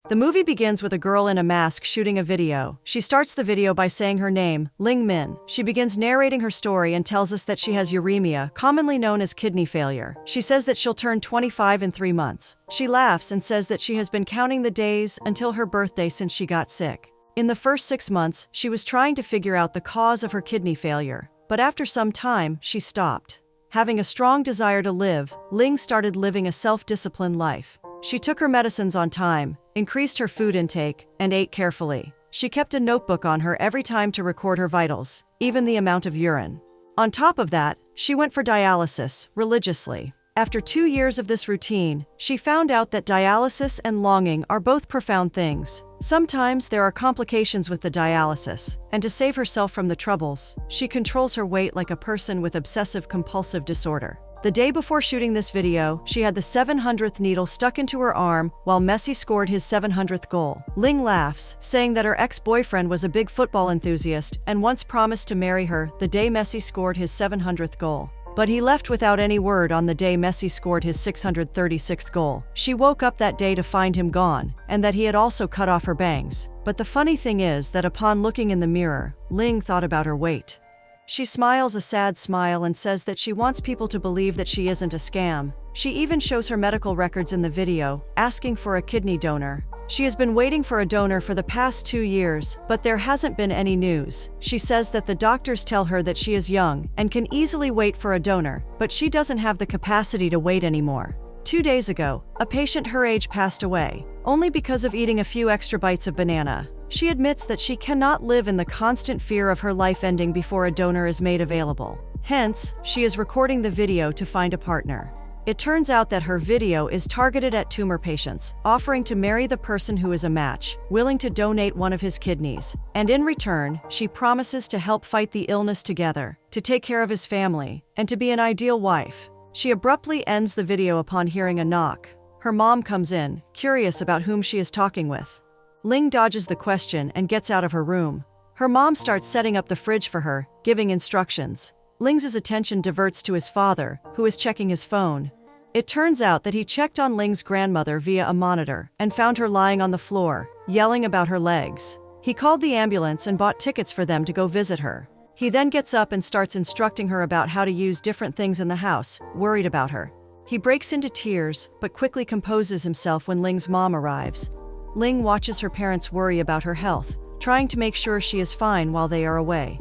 The movie begins with a girl in a mask shooting a video. She starts the video by saying her name, Ling. She begins narrating her story and tells us that she has uremia, commonly known as kidney failure. She says that she'll turn 25 in 3 months. She laughs and says that she has been counting the days until her birthday since she got sick. In the first 6 months, she was trying to figure out the cause of her kidney failure, but after some time, she stopped. Having a strong desire to live, Ling started living a self-disciplined life. She took her medicines on time, increased her food intake, and ate carefully. She kept a notebook on her every time to record her vitals, even the amount of urine. On top of that, she went for dialysis, religiously. After 2 years of this routine, she found out that dialysis and longing are both profound things. Sometimes there are complications with the dialysis, and to save herself from the troubles, she controls her weight like a person with obsessive-compulsive disorder. The day before shooting this video, she had the 700th needle stuck into her arm while Messi scored his 700th goal. Ling laughs, saying that her ex-boyfriend was a big football enthusiast and once promised to marry her the day Messi scored his 700th goal. But he left without any word on the day Messi scored his 636th goal. She woke up that day to find him gone, and that he had also cut off her bangs. But the funny thing is that upon looking in the mirror, Ling thought about her weight. She smiles a sad smile and says that she wants people to believe that she isn't a scam. She even shows her medical records in the video, asking for a kidney donor. She has been waiting for a donor for the past 2 years, but there hasn't been any news. She says that the doctors tell her that she is young and can easily wait for a donor, but she doesn't have the capacity to wait anymore. 2 days ago, a patient her age passed away, only because of eating a few extra bites of banana. She admits that she cannot live in the constant fear of her life ending before a donor is made available. Hence, she is recording the video to find a partner. It turns out that her video is targeted at tumor patients, offering to marry the person who is a match, willing to donate one of his kidneys. And in return, she promises to help fight the illness together, to take care of his family, and to be an ideal wife. She abruptly ends the video upon hearing a knock. Her mom comes in, curious about whom she is talking with. Ling dodges the question and gets out of her room. Her mom starts setting up the fridge for her, giving instructions. Ling's attention diverts to his father, who is checking his phone. It turns out that he checked on Ling's grandmother via a monitor and found her lying on the floor, yelling about her legs. He called the ambulance and bought tickets for them to go visit her. He then gets up and starts instructing her about how to use different things in the house, worried about her. He breaks into tears, but quickly composes himself when Ling's mom arrives. Ling watches her parents worry about her health, trying to make sure she is fine while they are away.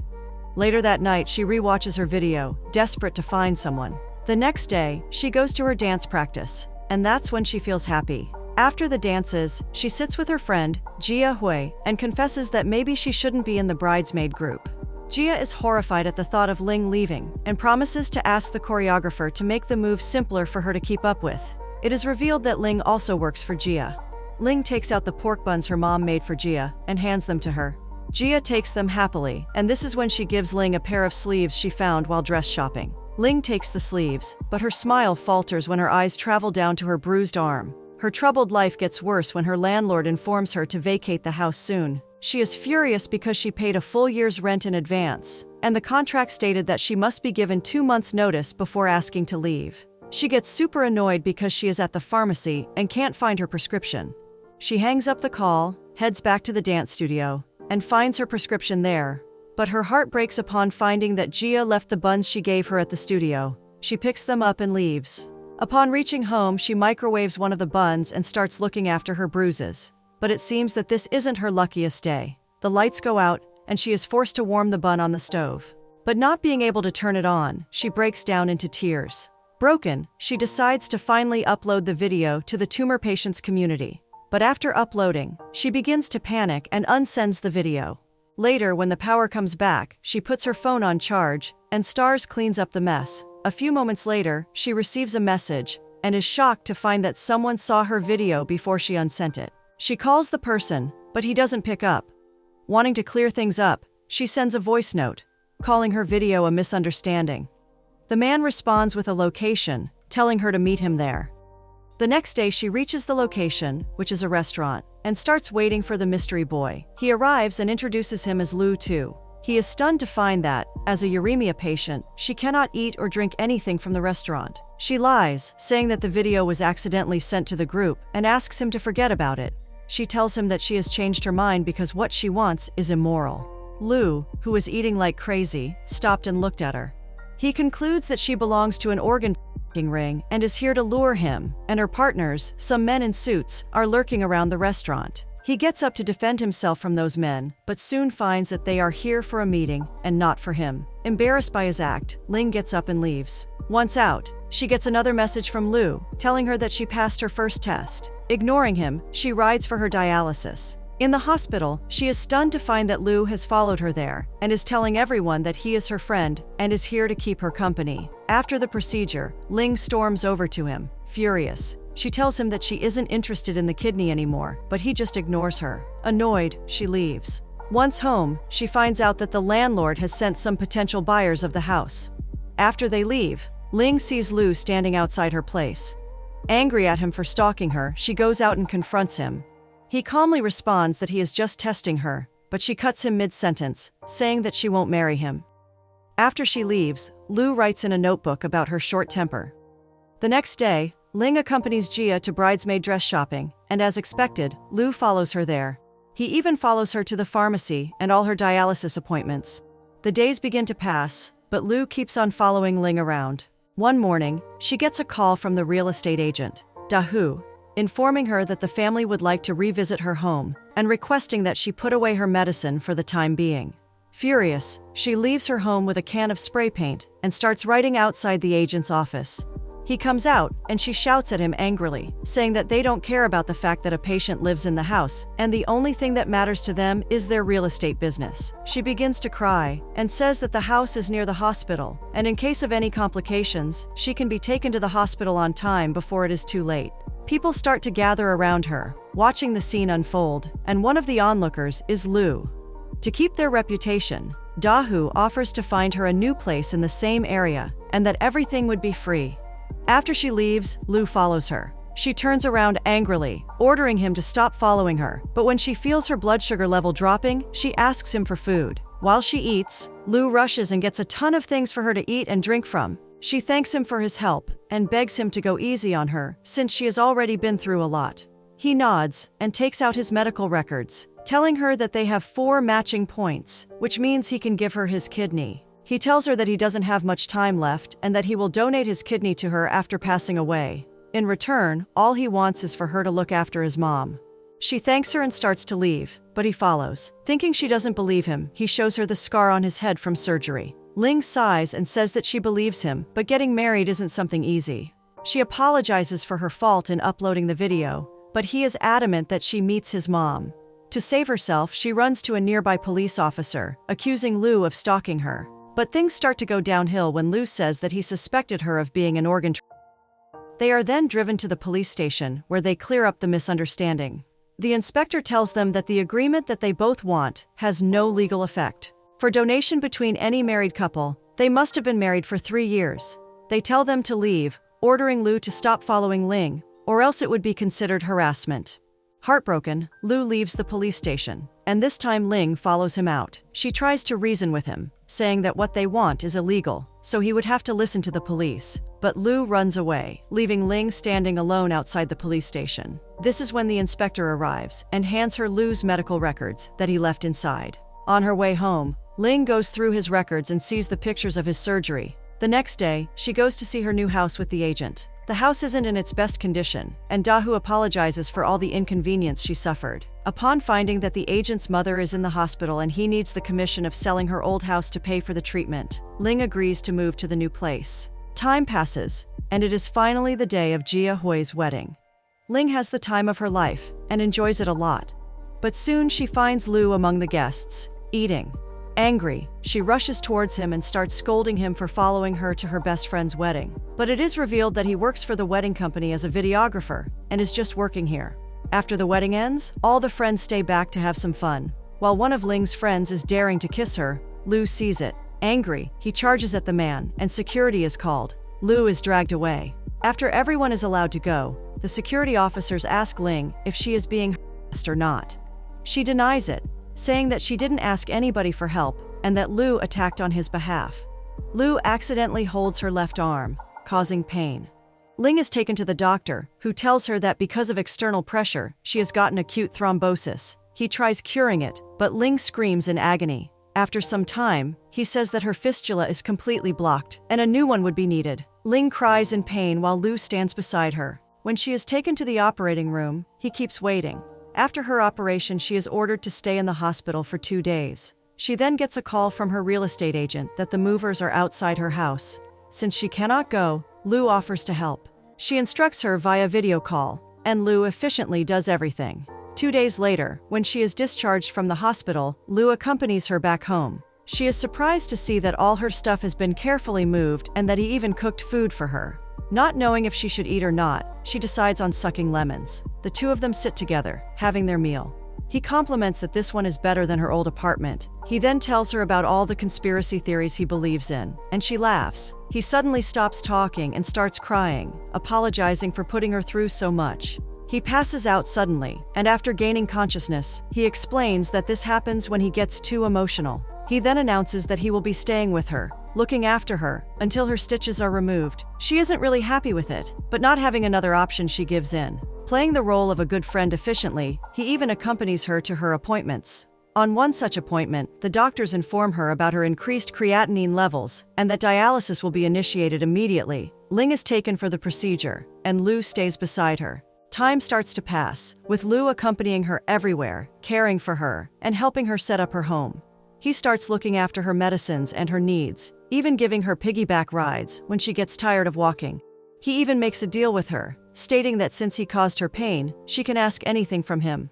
Later that night, she re-watches her video, desperate to find someone. The next day, she goes to her dance practice, and that's when she feels happy. After the dances, she sits with her friend, Jia Hui, and confesses that maybe she shouldn't be in the bridesmaid group. Jia is horrified at the thought of Ling leaving, and promises to ask the choreographer to make the move simpler for her to keep up with. It is revealed that Ling also works for Jia. Ling takes out the pork buns her mom made for Jia, and hands them to her. Jia takes them happily, and this is when she gives Ling a pair of sleeves she found while dress shopping. Ling takes the sleeves, but her smile falters when her eyes travel down to her bruised arm. Her troubled life gets worse when her landlord informs her to vacate the house soon. She is furious because she paid a full year's rent in advance, and the contract stated that she must be given 2 months' notice before asking to leave. She gets super annoyed because she is at the pharmacy and can't find her prescription. She hangs up the call, heads back to the dance studio, and finds her prescription there. But her heart breaks upon finding that Jia left the buns she gave her at the studio. She picks them up and leaves. Upon reaching home, she microwaves one of the buns and starts looking after her bruises. But it seems that this isn't her luckiest day. The lights go out, and she is forced to warm the bun on the stove. But not being able to turn it on, she breaks down into tears. Broken, she decides to finally upload the video to the tumor patients community. But after uploading, she begins to panic and unsends the video. Later, when the power comes back, she puts her phone on charge, and Stars cleans up the mess. A few moments later, she receives a message, and is shocked to find that someone saw her video before she unsent it. She calls the person, but he doesn't pick up. Wanting to clear things up, she sends a voice note, calling her video a misunderstanding. The man responds with a location, telling her to meet him there. The next day, she reaches the location, which is a restaurant, and starts waiting for the mystery boy. He arrives and introduces him as Lu Tu. He is stunned to find that, as a uremia patient, she cannot eat or drink anything from the restaurant. She lies, saying that the video was accidentally sent to the group, and asks him to forget about it. She tells him that she has changed her mind because what she wants is immoral. Lou, who was eating like crazy, stopped and looked at her. He concludes that she belongs to an organ ring and is here to lure him, and her partners, some men in suits, are lurking around the restaurant. He gets up to defend himself from those men, but soon finds that they are here for a meeting and not for him. Embarrassed by his act, Ling gets up and leaves. Once out, she gets another message from Lou, telling her that she passed her first test. Ignoring him, she rides for her dialysis. In the hospital, she is stunned to find that Lou has followed her there and is telling everyone that he is her friend and is here to keep her company. After the procedure, Ling storms over to him, furious. She tells him that she isn't interested in the kidney anymore, but he just ignores her. Annoyed, she leaves. Once home, she finds out that the landlord has sent some potential buyers of the house. After they leave, Ling sees Lou standing outside her place. Angry at him for stalking her, she goes out and confronts him. He calmly responds that he is just testing her, but she cuts him mid-sentence, saying that she won't marry him. After she leaves, Lou writes in a notebook about her short temper. The next day, Ling accompanies Jia to bridesmaid dress shopping, and as expected, Lou follows her there. He even follows her to the pharmacy and all her dialysis appointments. The days begin to pass, but Lou keeps on following Ling around. One morning, she gets a call from the real estate agent, Dahu, informing her that the family would like to revisit her home and requesting that she put away her medicine for the time being. Furious, she leaves her home with a can of spray paint and starts writing outside the agent's office. He comes out and she shouts at him angrily, saying that they don't care about the fact that a patient lives in the house and the only thing that matters to them is their real estate business. She begins to cry and says that the house is near the hospital and in case of any complications, she can be taken to the hospital on time before it is too late. People start to gather around her, watching the scene unfold, and one of the onlookers is Lou. To keep their reputation, Dahu offers to find her a new place in the same area and that everything would be free. After she leaves, Lou follows her. She turns around angrily, ordering him to stop following her, but when she feels her blood sugar level dropping, she asks him for food. While she eats, Lou rushes and gets a ton of things for her to eat and drink from. She thanks him for his help and begs him to go easy on her since she has already been through a lot. He nods and takes out his medical records, telling her that they have 4 matching points, which means he can give her his kidney. He tells her that he doesn't have much time left and that he will donate his kidney to her after passing away. In return, all he wants is for her to look after his mom. She thanks her and starts to leave, but he follows. Thinking she doesn't believe him, he shows her the scar on his head from surgery. Ling sighs and says that she believes him, but getting married isn't something easy. She apologizes for her fault in uploading the video, but he is adamant that she meets his mom. To save herself, she runs to a nearby police officer, accusing Lou of stalking her. But things start to go downhill when Lou says that he suspected her of being an organ. They are then driven to the police station, where they clear up the misunderstanding. The inspector tells them that the agreement that they both want has no legal effect. For donation between any married couple, they must have been married for 3 years. They tell them to leave, ordering Lou to stop following Ling, or else it would be considered harassment. Heartbroken, Lou leaves the police station, and this time Ling follows him out. She tries to reason with him, saying that what they want is illegal, so he would have to listen to the police. But Lou runs away, leaving Ling standing alone outside the police station. This is when the inspector arrives and hands her Lou's medical records that he left inside. On her way home, Ling goes through his records and sees the pictures of his surgery. The next day, she goes to see her new house with the agent. The house isn't in its best condition, and Dahu apologizes for all the inconvenience she suffered. Upon finding that the agent's mother is in the hospital and he needs the commission of selling her old house to pay for the treatment, Ling agrees to move to the new place. Time passes, and it is finally the day of Jia Hui's wedding. Ling has the time of her life and enjoys it a lot. But soon she finds Lou among the guests, eating. Angry, she rushes towards him and starts scolding him for following her to her best friend's wedding. But it is revealed that he works for the wedding company as a videographer and is just working here. After the wedding ends, all the friends stay back to have some fun. While one of Ling's friends is daring to kiss her, Lou sees it. Angry, he charges at the man, and security is called. Lou is dragged away. After everyone is allowed to go, the security officers ask Ling if she is being harassed or not. She denies it, saying that she didn't ask anybody for help and that Lou attacked on his behalf. Lou accidentally holds her left arm, causing pain. Ling is taken to the doctor, who tells her that because of external pressure, she has gotten acute thrombosis. He tries curing it, but Ling screams in agony. After some time, he says that her fistula is completely blocked, and a new one would be needed. Ling cries in pain while Lu stands beside her. When she is taken to the operating room, he keeps waiting. After her operation, she is ordered to stay in the hospital for 2 days. She then gets a call from her real estate agent that the movers are outside her house. Since she cannot go, Lu offers to help. She instructs her via video call, and Lu efficiently does everything. 2 days later, when she is discharged from the hospital, Lu accompanies her back home. She is surprised to see that all her stuff has been carefully moved and that he even cooked food for her. Not knowing if she should eat or not, she decides on sucking lemons. The two of them sit together, having their meal. He compliments that this one is better than her old apartment. He then tells her about all the conspiracy theories he believes in, and she laughs. He suddenly stops talking and starts crying, apologizing for putting her through so much. He passes out suddenly, and after gaining consciousness, he explains that this happens when he gets too emotional. He then announces that he will be staying with her, looking after her, until her stitches are removed. She isn't really happy with it, but not having another option, she gives in. Playing the role of a good friend efficiently, he even accompanies her to her appointments. On one such appointment, the doctors inform her about her increased creatinine levels and that dialysis will be initiated immediately. Ling is taken for the procedure, and Lu stays beside her. Time starts to pass, with Lu accompanying her everywhere, caring for her, and helping her set up her home. He starts looking after her medicines and her needs, even giving her piggyback rides when she gets tired of walking. He even makes a deal with her, stating that since he caused her pain, she can ask anything from him.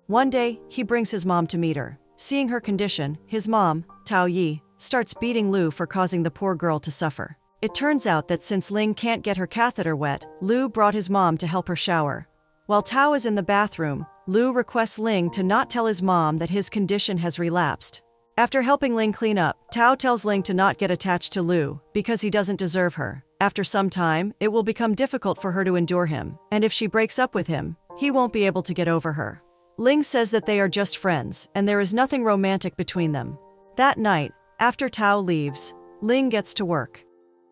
One day, he brings his mom to meet her. Seeing her condition, his mom, Tao Yi, starts beating Lu for causing the poor girl to suffer. It turns out that since Ling can't get her catheter wet, Lu brought his mom to help her shower. While Tao is in the bathroom, Lu requests Ling to not tell his mom that his condition has relapsed. After helping Ling clean up, Tao tells Ling to not get attached to Lu, because he doesn't deserve her. After some time, it will become difficult for her to endure him, and if she breaks up with him, he won't be able to get over her. Ling says that they are just friends, and there is nothing romantic between them. That night, after Tao leaves, Ling gets to work.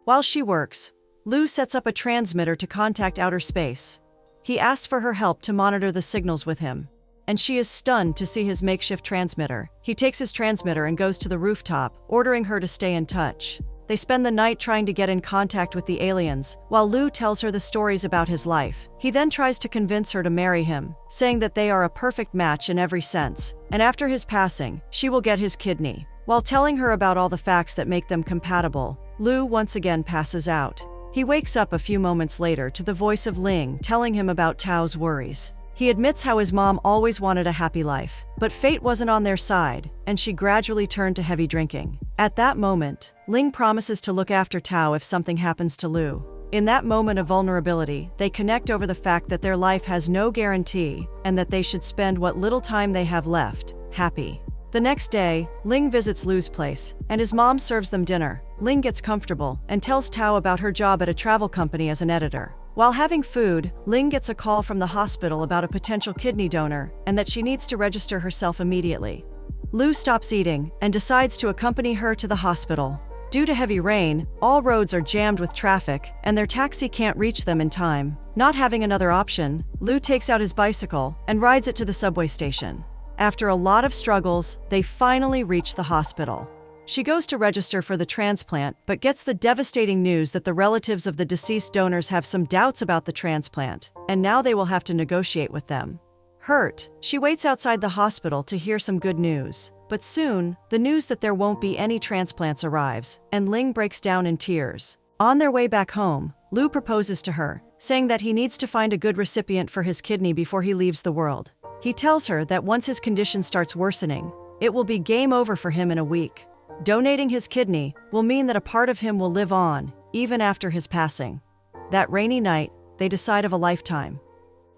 While she works, Lu sets up a transmitter to contact outer space. He asks for her help to monitor the signals with him, and she is stunned to see his makeshift transmitter. He takes his transmitter and goes to the rooftop, ordering her to stay in touch. They spend the night trying to get in contact with the aliens, while Lu tells her the stories about his life. He then tries to convince her to marry him, saying that they are a perfect match in every sense, and after his passing, she will get his kidney. While telling her about all the facts that make them compatible, Lu once again passes out. He wakes up a few moments later to the voice of Ling telling him about Tao's worries. He admits how his mom always wanted a happy life, but fate wasn't on their side, and she gradually turned to heavy drinking. At that moment, Ling promises to look after Tao if something happens to Lu. In that moment of vulnerability, they connect over the fact that their life has no guarantee and that they should spend what little time they have left, happy. The next day, Ling visits Lu's place, and his mom serves them dinner. Ling gets comfortable and tells Tao about her job at a travel company as an editor. While having food, Ling gets a call from the hospital about a potential kidney donor and that she needs to register herself immediately. Lu stops eating and decides to accompany her to the hospital. Due to heavy rain, all roads are jammed with traffic, and their taxi can't reach them in time. Not having another option, Lu takes out his bicycle and rides it to the subway station. After a lot of struggles, they finally reach the hospital. She goes to register for the transplant, but gets the devastating news that the relatives of the deceased donors have some doubts about the transplant, and now they will have to negotiate with them. Hurt, she waits outside the hospital to hear some good news. But soon, the news that there won't be any transplants arrives, and Ling breaks down in tears. On their way back home, Lu proposes to her, saying that he needs to find a good recipient for his kidney before he leaves the world. He tells her that once his condition starts worsening, it will be game over for him in a week. Donating his kidney will mean that a part of him will live on, even after his passing. That rainy night, they decide of a lifetime.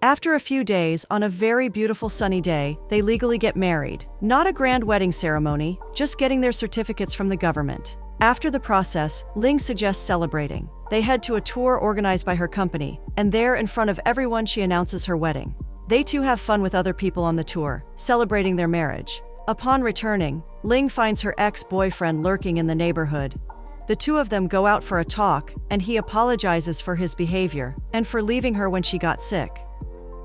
After a few days, on a very beautiful sunny day, they legally get married. Not a grand wedding ceremony, just getting their certificates from the government. After the process, Ling suggests celebrating. They head to a tour organized by her company, and there in front of everyone she announces her wedding. They too have fun with other people on the tour, celebrating their marriage. Upon returning, Ling finds her ex-boyfriend lurking in the neighborhood. The two of them go out for a talk, and he apologizes for his behavior and for leaving her when she got sick.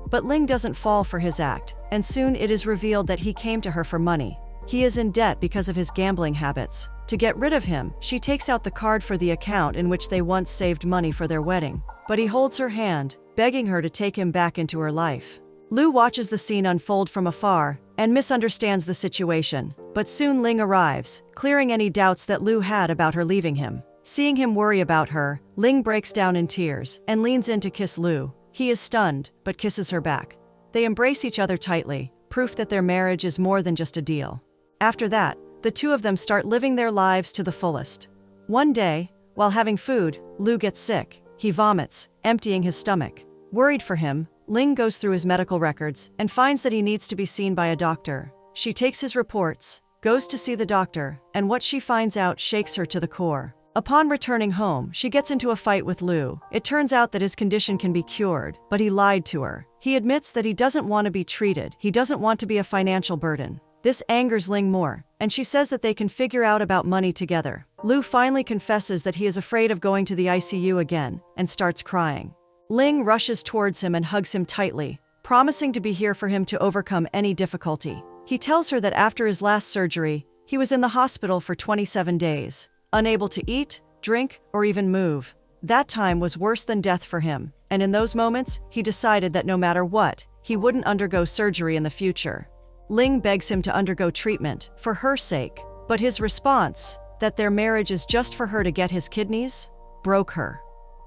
But Ling doesn't fall for his act, and soon it is revealed that he came to her for money. He is in debt because of his gambling habits. To get rid of him, she takes out the card for the account in which they once saved money for their wedding. But he holds her hand, begging her to take him back into her life. Lu watches the scene unfold from afar and misunderstands the situation, but soon Ling arrives, clearing any doubts that Lu had about her leaving him. Seeing him worry about her, Ling breaks down in tears and leans in to kiss Lu. He is stunned, but kisses her back. They embrace each other tightly, proof that their marriage is more than just a deal. After that, the two of them start living their lives to the fullest. One day, while having food, Lu gets sick. He vomits, emptying his stomach. Worried for him, Ling goes through his medical records and finds that he needs to be seen by a doctor. She takes his reports, goes to see the doctor, and what she finds out shakes her to the core. Upon returning home, she gets into a fight with Lu. It turns out that his condition can be cured, but he lied to her. He admits that he doesn't want to be treated. He doesn't want to be a financial burden. This angers Ling more, and she says that they can figure out about money together. Lu finally confesses that he is afraid of going to the ICU again and starts crying. Ling rushes towards him and hugs him tightly, promising to be here for him to overcome any difficulty. He tells her that after his last surgery, he was in the hospital for 27 days, unable to eat, drink, or even move. That time was worse than death for him, and in those moments, he decided that no matter what, he wouldn't undergo surgery in the future. Ling begs him to undergo treatment, for her sake, but his response, that their marriage is just for her to get his kidneys, broke her.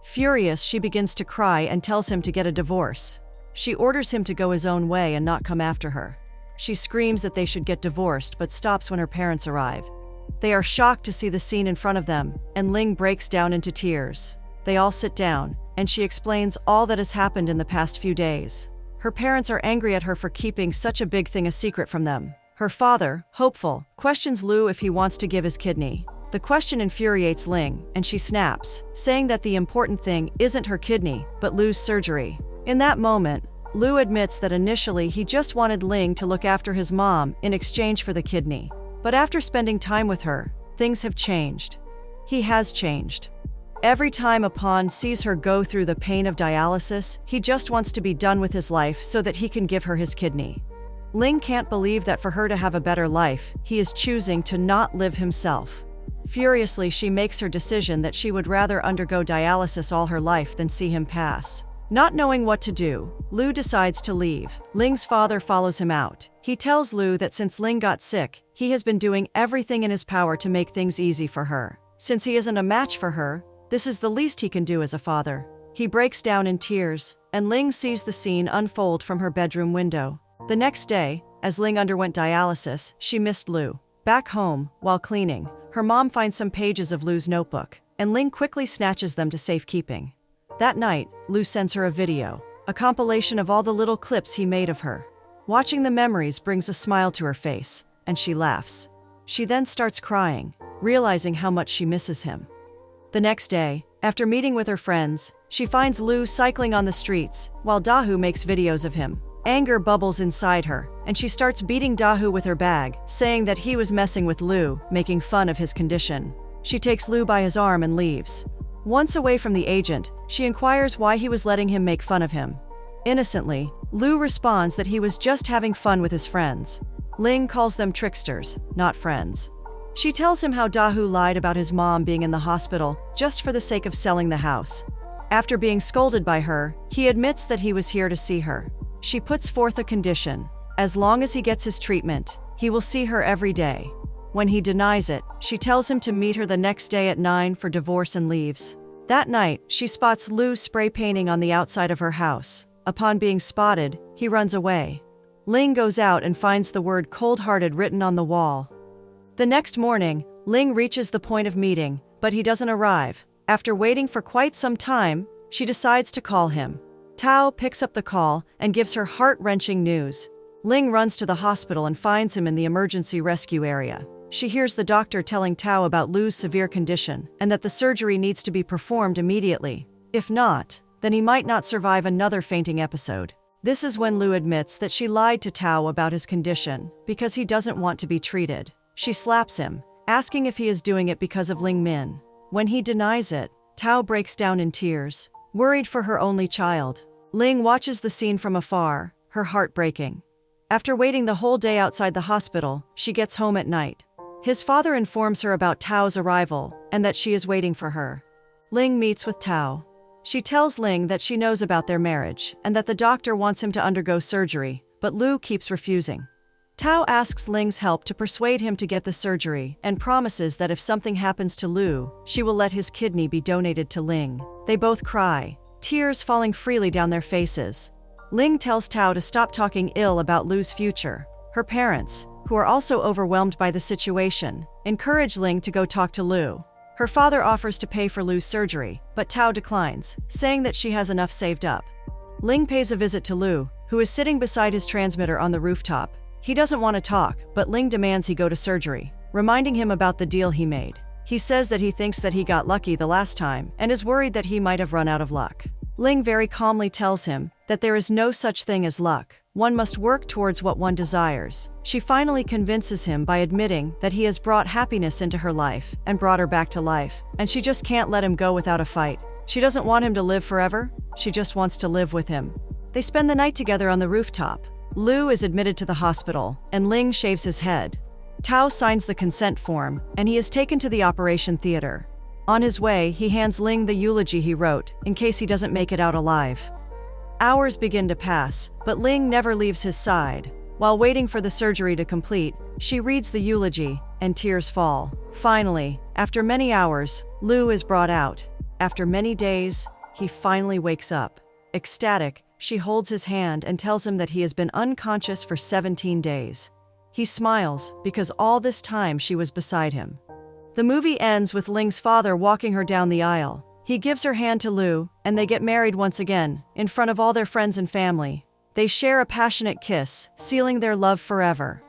Furious, she begins to cry and tells him to get a divorce. She orders him to go his own way and not come after her. She screams that they should get divorced but stops when her parents arrive. They are shocked to see the scene in front of them, and Ling breaks down into tears. They all sit down, and she explains all that has happened in the past few days. Her parents are angry at her for keeping such a big thing a secret from them. Her father, hopeful, questions Lu if he wants to give his kidney. The question infuriates Ling, and she snaps, saying that the important thing isn't her kidney, but Lu's surgery. In that moment, Lu admits that initially he just wanted Ling to look after his mom in exchange for the kidney. But after spending time with her, things have changed. He has changed. Every time Upon sees her go through the pain of dialysis, he just wants to be done with his life so that he can give her his kidney. Ling can't believe that for her to have a better life, he is choosing to not live himself. Furiously, she makes her decision that she would rather undergo dialysis all her life than see him pass. Not knowing what to do, Lu decides to leave. Ling's father follows him out. He tells Lu that since Ling got sick, he has been doing everything in his power to make things easy for her. Since he isn't a match for her, this is the least he can do as a father. He breaks down in tears, and Ling sees the scene unfold from her bedroom window. The next day, as Ling underwent dialysis, she missed Lu. Back home, while cleaning, her mom finds some pages of Lu's notebook, and Ling quickly snatches them to safekeeping. That night, Lu sends her a video, a compilation of all the little clips he made of her. Watching the memories brings a smile to her face, and she laughs. She then starts crying, realizing how much she misses him. The next day, after meeting with her friends, she finds Lu cycling on the streets, while Dahu makes videos of him. Anger bubbles inside her, and she starts beating Dahu with her bag, saying that he was messing with Lu, making fun of his condition. She takes Lu by his arm and leaves. Once away from the agent, she inquires why he was letting him make fun of him. Innocently, Lu responds that he was just having fun with his friends. Ling calls them tricksters, not friends. She tells him how Dahu lied about his mom being in the hospital just for the sake of selling the house. After being scolded by her, he admits that he was here to see her. She puts forth a condition. As long as he gets his treatment, he will see her every day. When he denies it, she tells him to meet her the next day at 9 for divorce and leaves. That night, she spots Lu spray painting on the outside of her house. Upon being spotted, he runs away. Ling goes out and finds the word cold-hearted written on the wall. The next morning, Ling reaches the point of meeting, but he doesn't arrive. After waiting for quite some time, she decides to call him. Tao picks up the call and gives her heart-wrenching news. Ling runs to the hospital and finds him in the emergency rescue area. She hears the doctor telling Tao about Lu's severe condition and that the surgery needs to be performed immediately. If not, then he might not survive another fainting episode. This is when Lu admits that she lied to Tao about his condition because he doesn't want to be treated. She slaps him, asking if he is doing it because of Ling Min. When he denies it, Tao breaks down in tears, worried for her only child. Ling watches the scene from afar, her heart breaking. After waiting the whole day outside the hospital, she gets home at night. His father informs her about Tao's arrival and that she is waiting for her. Ling meets with Tao. She tells Ling that she knows about their marriage and that the doctor wants him to undergo surgery, but Lu keeps refusing. Tao asks Ling's help to persuade him to get the surgery and promises that if something happens to Lu, she will let his kidney be donated to Ling. They both cry, tears falling freely down their faces. Ling tells Tao to stop talking ill about Lu's future. Her parents, who are also overwhelmed by the situation, encourage Ling to go talk to Lu. Her father offers to pay for Lu's surgery, but Tao declines, saying that she has enough saved up. Ling pays a visit to Lu, who is sitting beside his transmitter on the rooftop. He doesn't want to talk, but Ling demands he go to surgery, reminding him about the deal he made. He says that he thinks that he got lucky the last time and is worried that he might have run out of luck. Ling very calmly tells him that there is no such thing as luck. One must work towards what one desires. She finally convinces him by admitting that he has brought happiness into her life and brought her back to life, and she just can't let him go without a fight. She doesn't want him to live forever, she just wants to live with him. They spend the night together on the rooftop. Lu is admitted to the hospital, and Ling shaves his head. Tao signs the consent form, and he is taken to the operation theater. On his way, he hands Ling the eulogy he wrote, in case he doesn't make it out alive. Hours begin to pass, but Ling never leaves his side. While waiting for the surgery to complete, she reads the eulogy, and tears fall. Finally, after many hours, Lu is brought out. After many days, he finally wakes up. Ecstatic, she holds his hand and tells him that he has been unconscious for 17 days. He smiles, because all this time she was beside him. The movie ends with Ling's father walking her down the aisle. He gives her hand to Lu, and they get married once again, in front of all their friends and family. They share a passionate kiss, sealing their love forever.